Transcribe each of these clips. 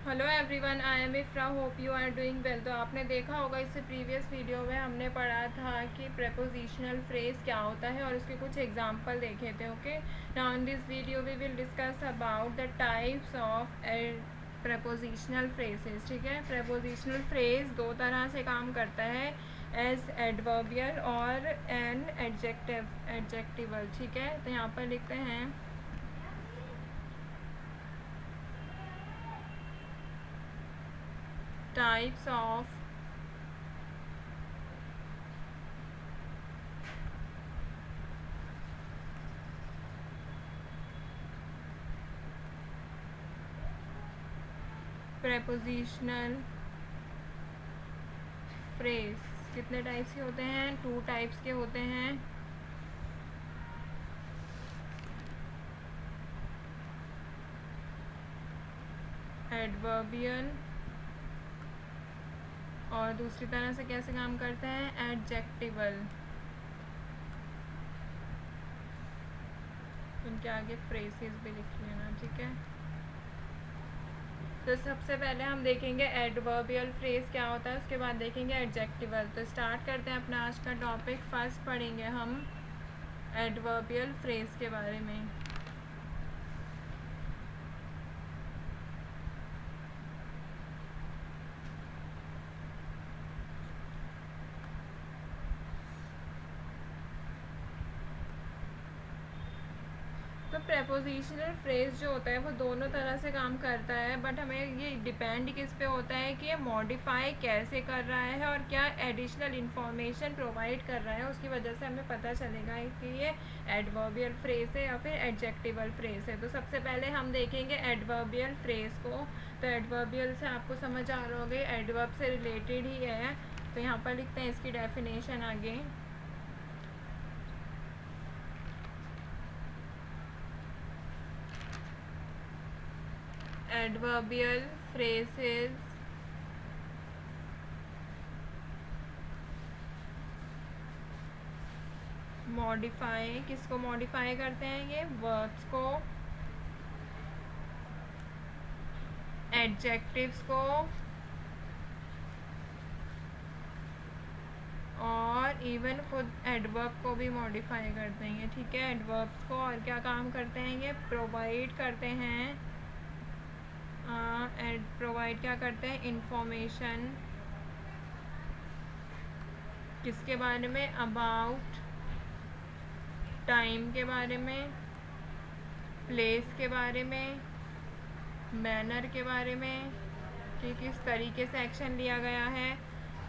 Hello everyone, I am Ifra, hope you are doing well. तो आपने देखा होगा इससे प्रीवियस वीडियो में हमने पढ़ा था कि प्रेपोजिशनल फ्रेज क्या होता है और उसके कुछ एग्जांपल देखे थे। Okay, now in this video we will discuss about the types of prepositional phrases. ठीक है, प्रेपोजिशनल फ्रेज दो तरह से काम करता है, एज एडवर्बियल और एन एडजेक्टिवल। ठीक है, तो यहाँ पर लिखते हैं टाइप्स ऑफ प्रेपोजिशनल फ्रेज। कितने टाइप्स के होते हैं? 2 टाइप्स के होते हैं। एडवर्बियल और दूसरी तरह से कैसे काम करते हैं? एडजेक्टिवल। उनके आगे फ्रेजेस भी लिख लेना। ठीक है, तो सबसे पहले हम देखेंगे एडवर्बियल फ्रेज क्या होता है, उसके बाद देखेंगे एडजेक्टिवल। तो स्टार्ट करते हैं अपना आज का टॉपिक। फर्स्ट पढ़ेंगे हम एडवर्बियल फ्रेज के बारे में। तो प्रेपोजिशनल फ्रेज जो होता है वो दोनों तरह से काम करता है, बट हमें ये डिपेंड किस पे होता है कि ये मॉडिफाई कैसे कर रहा है और क्या एडिशनल इंफॉर्मेशन प्रोवाइड कर रहा है। उसकी वजह से हमें पता चलेगा कि ये एडवर्बियल फ्रेज है या फिर एडजेक्टिवल फ्रेज है। तो सबसे पहले हम देखेंगे एडवर्बियल फ्रेज को। तो एडवर्बियल से आपको समझ आ रहा होगा, एडवर्ब से रिलेटेड ही है। तो यहाँ पर लिखते हैं इसकी डेफिनेशन आगे। एडवर्बियल फ्रेजेस मॉडिफाई, किसको मॉडिफाई करते हैं? ये वर्ब्स को, एडजेक्टिव्स को और इवन खुद एडवर्ब को भी मॉडिफाई करते हैं ये। ठीक है, एडवर्ब्स को और क्या काम करते हैं? ये प्रोवाइड करते हैं, प्रोवाइड क्या करते हैं? इंफॉर्मेशन। किसके बारे में? अबाउट टाइम के बारे में, प्लेस के बारे में, मैनर के बारे में कि किस तरीके से एक्शन लिया गया है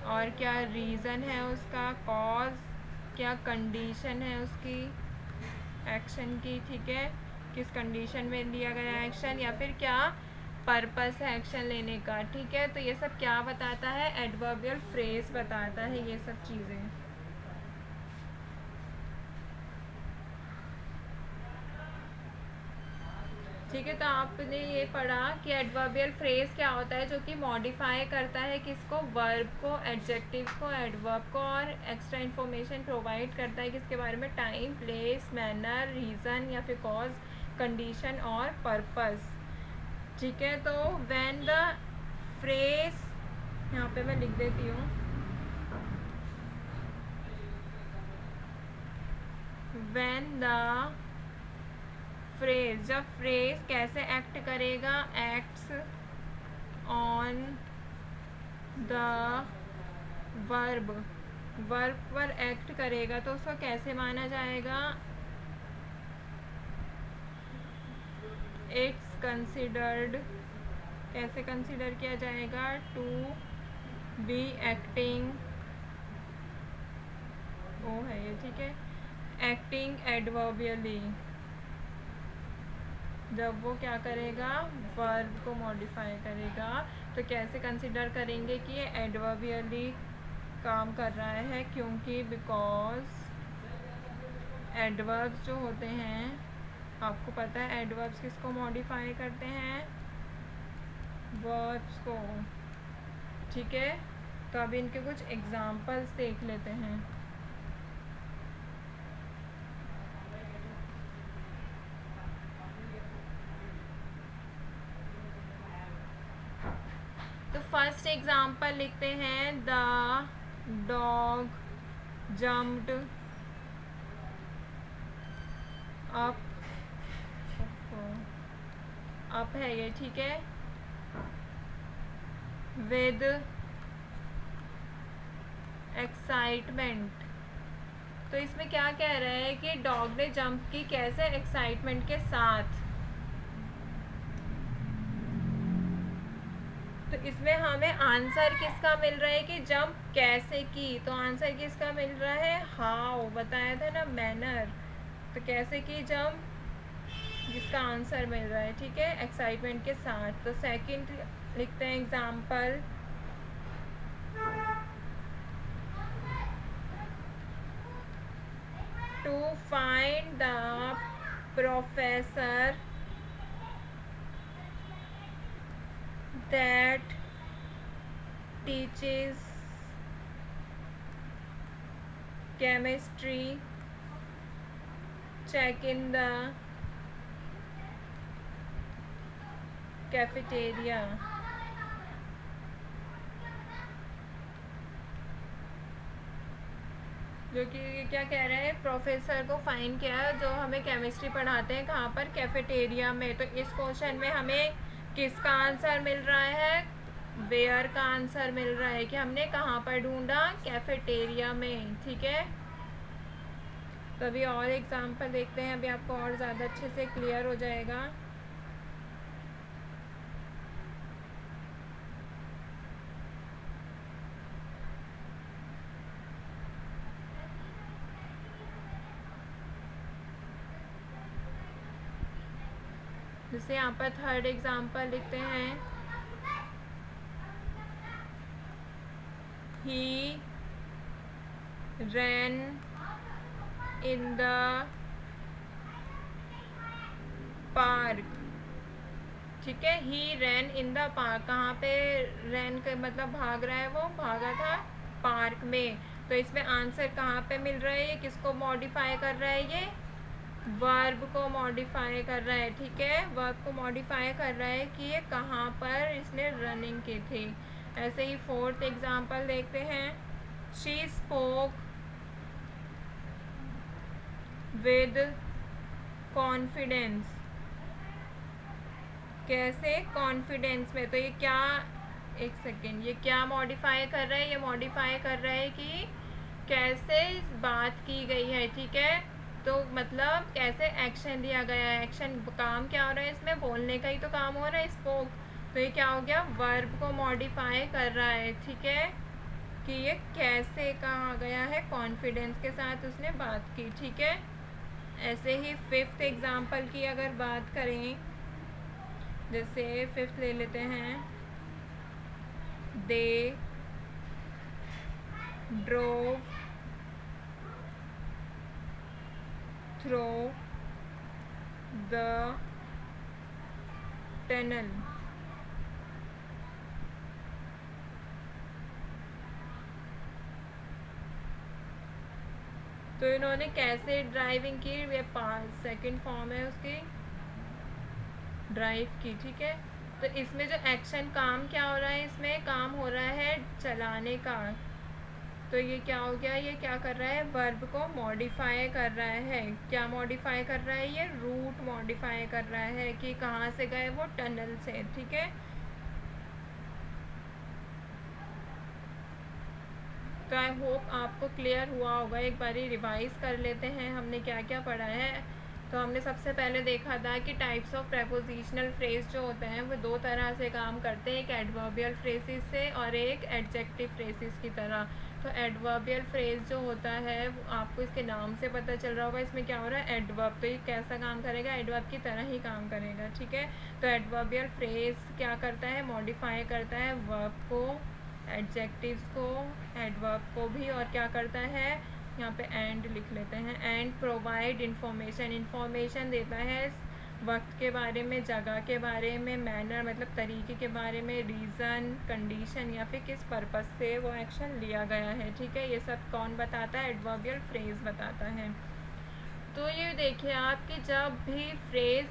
और क्या रीज़न है उसका, कॉज, क्या कंडीशन है उसकी एक्शन की। ठीक है, किस कंडीशन में लिया गया एक्शन या फिर क्या पर्पस है एक्शन लेने का। ठीक है, तो ये सब क्या बताता है? एडवर्बियल फ्रेज बताता है ये सब चीज़ें। ठीक है, तो आपने ये पढ़ा कि एडवर्बियल फ्रेज क्या होता है, जो कि मॉडिफाई करता है किसको? वर्ब को, एडजेक्टिव्स को, एडवर्ब को और एक्स्ट्रा इन्फॉर्मेशन प्रोवाइड करता है किसके बारे में? टाइम, प्लेस, मैनर, रीज़न या फिर कॉज, कंडीशन और पर्पस। ठीक है, तो व्हेन द फ्रेज, यहाँ पे मैं लिख देती हूँ, व्हेन द फ्रेज, जब फ्रेज कैसे एक्ट करेगा? Acts on the verb, verb पर एक्ट करेगा तो उसको कैसे माना जाएगा? इट्स कंसिडर्ड, कैसे कंसिडर किया जाएगा? टू बी एक्टिंग, ओ है ये। ठीक है, एक्टिंग एडवर्बियली, जब वो क्या करेगा? वर्ब को मॉडिफाई करेगा। तो कैसे कंसिडर करेंगे कि ये एडवर्बियली काम कर रहा है? क्योंकि बिकॉज एडवर्ब्स जो होते हैं, आपको पता है एडवर्ब्स किसको मॉडिफाई करते हैं? वर्ब्स को। ठीक है, तो अब इनके कुछ एग्जांपल्स देख लेते हैं। तो फर्स्ट एग्जाम्पल लिखते हैं, the dog jumped up, up है ये, ठीक है, विद एक्साइटमेंट। तो इसमें क्या कह रहा है कि डॉग ने जंप की, कैसे, एक्साइटमेंट के साथ। तो इसमें हमें आंसर किसका मिल रहा है कि जंप कैसे की, तो आंसर किसका मिल रहा है, हाउ, बताया था ना, मैनर। तो कैसे की जंप, जिसका आंसर मिल रहा है, ठीक है, एक्साइटमेंट के साथ। तो सेकंड लिखते हैं example, to find the professor that teaches chemistry, check in the cafeteria। जो कि क्या कह रहे हैं, प्रोफेसर को फाइंड किया जो हमें केमिस्ट्री पढ़ाते हैं, कहाँ पर, कैफेटेरिया में। तो इस क्वेश्चन में हमें किसका आंसर मिल रहा है, वेयर का आंसर मिल रहा है, कि हमने कहाँ पर ढूंढा, कैफेटेरिया में, ठीक है। तो अभी और एग्जांपल देखते हैं, अभी आपको और ज़्यादा अच्छे से क्लियर हो जाएगा। जैसे यहाँ पर थर्ड एग्जांपल लिखते हैं, ही ran in the park, ठीक है, ही रैन इन द पार्क, कहाँ पे रैन का मतलब भाग रहा है, वो भागा था पार्क में। तो इसमें आंसर कहाँ पे मिल रहा है, ये किसको मॉडिफाई कर रहा है, ये वर्ब को मॉडिफाई कर रहा है, ठीक है, वर्ब को मॉडिफाई कर रहा है कि ये कहाँ पर इसने रनिंग की थी। ऐसे ही फोर्थ एग्जांपल देखते हैं, शी स्पोक विद कॉन्फिडेंस, कैसे, कॉन्फिडेंस में। तो ये क्या, एक सेकेंड, ये क्या मॉडिफाई कर रहा है, ये मॉडिफाई कर रहा है कि कैसे बात की गई है, ठीक है। तो मतलब कैसे एक्शन दिया गया है, एक्शन, काम क्या हो रहा है इसमें, बोलने का ही तो काम हो रहा है, स्पोक। तो ये क्या हो गया, वर्ब को मॉडिफाई कर रहा है, ठीक है, कि ये कैसे कहा गया है, कॉन्फिडेंस के साथ उसने बात की, ठीक है। ऐसे ही फिफ्थ एग्जांपल की अगर बात करें, जैसे फिफ्थ ले लेते हैं, दे ड्रोव थ्रू द टनल। तो इन्होंने कैसे ड्राइविंग की, ये सेकंड फॉर्म है उसकी, ड्राइव की, ठीक है। तो इसमें जो एक्शन, काम क्या हो रहा है, इसमें काम हो रहा है चलाने का। तो ये क्या हो गया, ये क्या कर रहा है, वर्ब को मॉडिफाई कर रहा है। क्या मॉडिफाई कर रहा है, ये रूट मॉडिफाई कर रहा है कि कहाँ से गए वो, टनल से, ठीक है। तो आई होप आपको क्लियर हुआ होगा। एक बारी रिवाइज कर लेते हैं हमने क्या क्या पढ़ा है। तो हमने सबसे पहले देखा था कि टाइप्स ऑफ प्रेपोजिशनल फ्रेज जो होते हैं वो दो तरह से काम करते हैं, एक एडवर्बियल फ्रेजेस से और एक एडजेक्टिव फ्रेजेस की तरह। तो एडवर्बियल फ्रेज जो होता है वो आपको इसके नाम से पता चल रहा होगा, इसमें क्या हो रहा है, एडवर्ब। तो ये कैसा काम करेगा, एडवर्ब की तरह ही काम करेगा, ठीक है। तो एडवर्बियल फ्रेज क्या करता है, मॉडिफाई करता है वर्ब को, एडजेक्टिव्स को, एडवर्ब को भी, और क्या करता है, यहाँ पे एंड लिख लेते हैं, एंड प्रोवाइड इंफॉर्मेशन, इंफॉर्मेशन देता है वक्त के बारे में, जगह के बारे में, मैनर मतलब तरीके के बारे में, रीज़न, कंडीशन या फिर किस पर्पस से वो एक्शन लिया गया है, ठीक है। ये सब कौन बताता है, एडवर्बियल फ्रेज बताता है। तो ये देखिए आप कि जब भी फ्रेज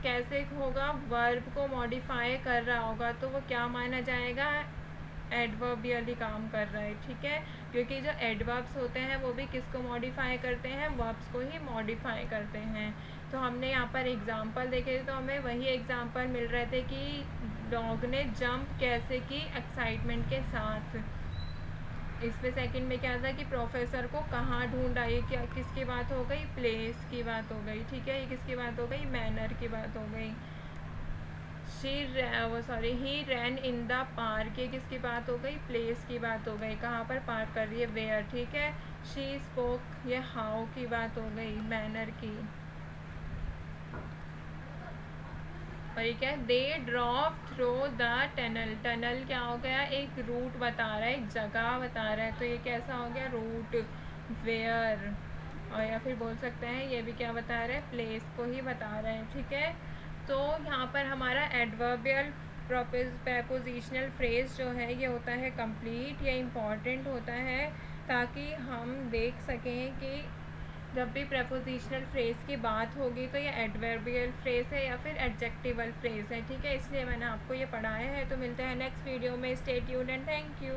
कैसे होगा, वर्ब को मॉडिफाई कर रहा होगा तो वो क्या माना जाएगा, एडवर्बियली काम कर रहा है, ठीक है। क्योंकि जो एडवर्ब्स होते हैं वो भी किसको मॉडिफाई करते हैं, वर्ब्स को ही मॉडिफाई करते हैं। तो हमने यहाँ पर एग्जांपल देखे थे तो हमें वही एग्जांपल मिल रहे थे कि डॉग ने जंप कैसे की, एक्साइटमेंट के साथ। इसमें सेकंड में क्या था कि प्रोफेसर को कहाँ ढूंढा, ये क्या किसकी बात हो गई, प्लेस की बात हो गई, ठीक है। ये किसकी बात हो गई, मैनर की बात हो गई। ही रैन इन द पार्क, ये किसकी बात हो गई, प्लेस की बात हो गई, कहाँ पर पार्क कर रही है, वेयर, ठीक है। शी स्पोक, ये हाउ की बात हो गई, मैनर की। और ये क्या है, they drop through the tunnel, tunnel क्या हो गया, एक रूट बता रहा है, एक जगह बता रहा है, तो ये कैसा हो गया, रूट, वेयर। और या फिर बोल सकते हैं ये भी क्या बता रहा है, प्लेस को ही बता रहे हैं, ठीक है। तो यहाँ पर हमारा एडवर्बियल प्रपोजिशनल फ्रेज जो है ये होता है कंप्लीट, ये इम्पॉर्टेंट होता है ताकि हम देख सकें कि जब भी प्रपोजिशनल फ्रेज की बात होगी तो ये एडवर्बियल फ्रेज है या फिर एडजेक्टिवल फ्रेज है, ठीक है। इसलिए मैंने आपको ये पढ़ाया है। तो मिलते हैं नेक्स्ट वीडियो में, stay tuned and thank you.